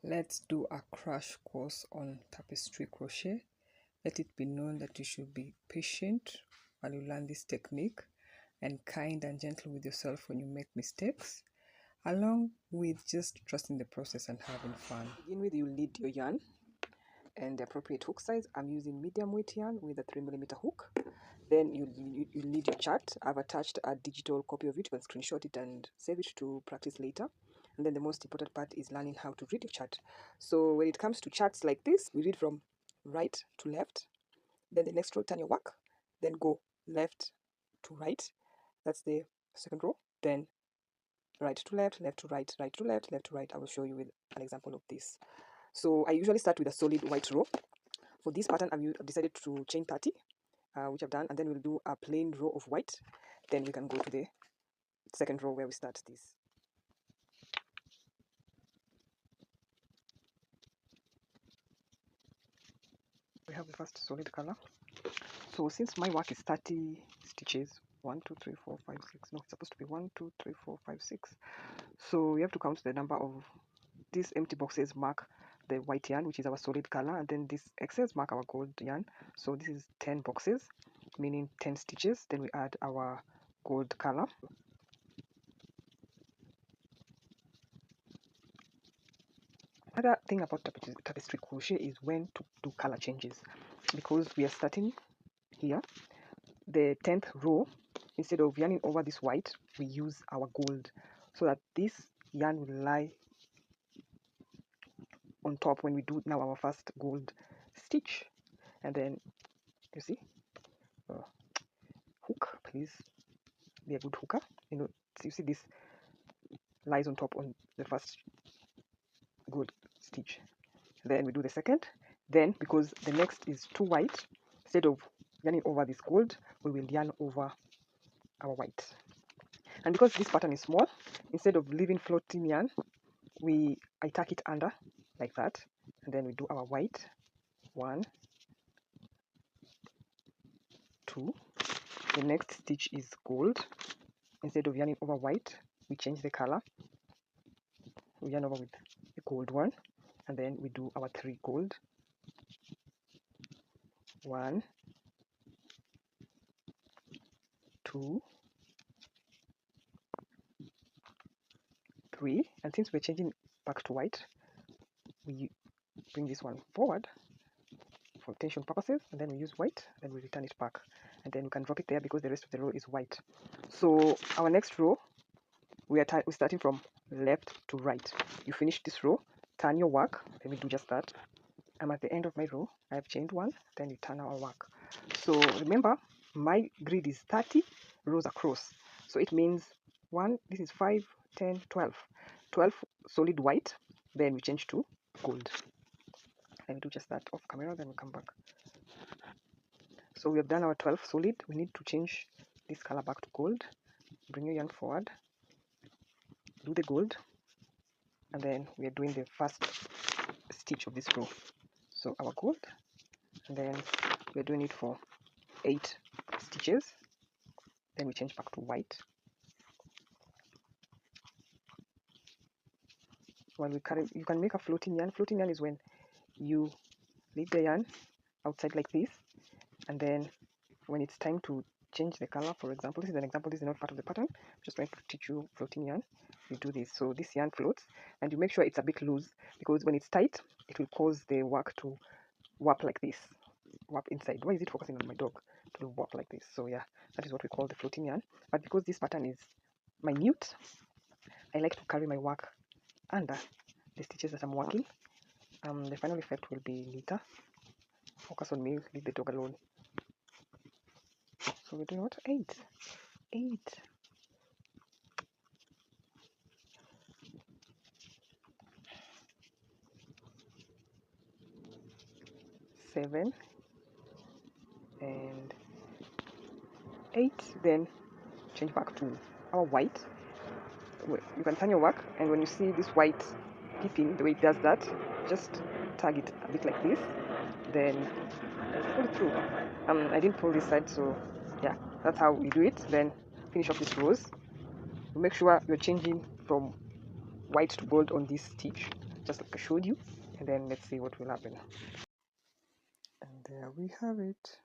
Let's do a crash course on tapestry crochet. Let it be known that you should be patient while you learn this technique and kind and gentle with yourself when you make mistakes, along with just trusting the process and having fun. To begin with, you'll need your yarn and the appropriate hook size. I'm using medium weight yarn with a 3mm hook. Then you'll need your chart. I've attached a digital copy of it. You can screenshot it and save it to practice later. And then the most important part is learning how to read your chart. So when it comes to charts like this, we read from right to left. Then the next row, turn your work. Then go left to right. That's the second row. Then right to left, left to right, right to left, left to right. I will show you with an example of this. So I usually start with a solid white row. For this pattern, I've decided to chain 30, which I've done, and then we'll do a plain row of white. Then we can go to the second row where we start this. We have the first solid color. So since my work is 30 stitches, 1 2 3 4 5 6, no, it's supposed to be 1 2 3 4 5 6. So we have to count the number of these empty boxes mark the white yarn, which is our solid color, and then this excess mark our gold yarn. So this is 10 boxes, meaning 10 stitches. Then we add our gold color. Another thing about tapestry crochet is when to do color changes, because we are starting here, the 10th row. Instead of yarning over this white, we use our gold, so that this yarn will lie on top when we do now our first gold stitch. And then you see, hook, please be a good hooker. So you see this lies on top on the first gold stitch. Then we do the second. Then because the next is too white, instead of yarning over this gold, we will yarn over our white. And because this pattern is small, instead of leaving floating yarn, I tuck it under like that, and then we do our white. 1 2. The next stitch is gold. Instead of yarning over white, we change the color. We yarn over with the gold one, and then we do our 3 gold. 1 2 3. And since we're changing back to white, we bring this one forward for tension purposes, and then we use white, then we return it back, and then we can drop it there because the rest of the row is white. So our next row, we're starting from left to right. You finish this row, turn your work. Let me do just that. I'm at the end of my row. I've chained 1, then you turn our work. So remember, my grid is 30 rows across, so it means this is 5 10 12 solid white, then we change to gold. Let me do just that off camera, then we'll come back. So we have done our 12 solid. We need to change this color back to gold. Bring your yarn forward, do the gold, and then we are doing the first stitch of this row. So our gold, and then we're doing it for 8 stitches. Then we change back to white. While we carry, you can make a floating yarn. Floating yarn is when you leave the yarn outside like this, and then when it's time to change the color, for example, this is an example, this is not part of the pattern, I'm just trying to teach you floating yarn. You do this, so this yarn floats, and you make sure it's a bit loose, because when it's tight, it will cause the work to warp like this, warp inside. Why is it focusing on my dog? It will warp like this. So yeah, that is what we call the floating yarn. But because this pattern is minute, I like to carry my work under the stitches that I'm working. The final effect will be neater. Focus on me, leave the dog alone. So we're doing what? 8. 7 and 8. Then change back to our white. You can turn your work, and when you see this white dipping, the way it does that, just tag it a bit like this, then pull it through. I didn't pull this side, so yeah, that's how we do it. Then finish off these rows. Make sure you're changing from white to gold on this stitch, just like I showed you, and then let's see what will happen. And there we have it.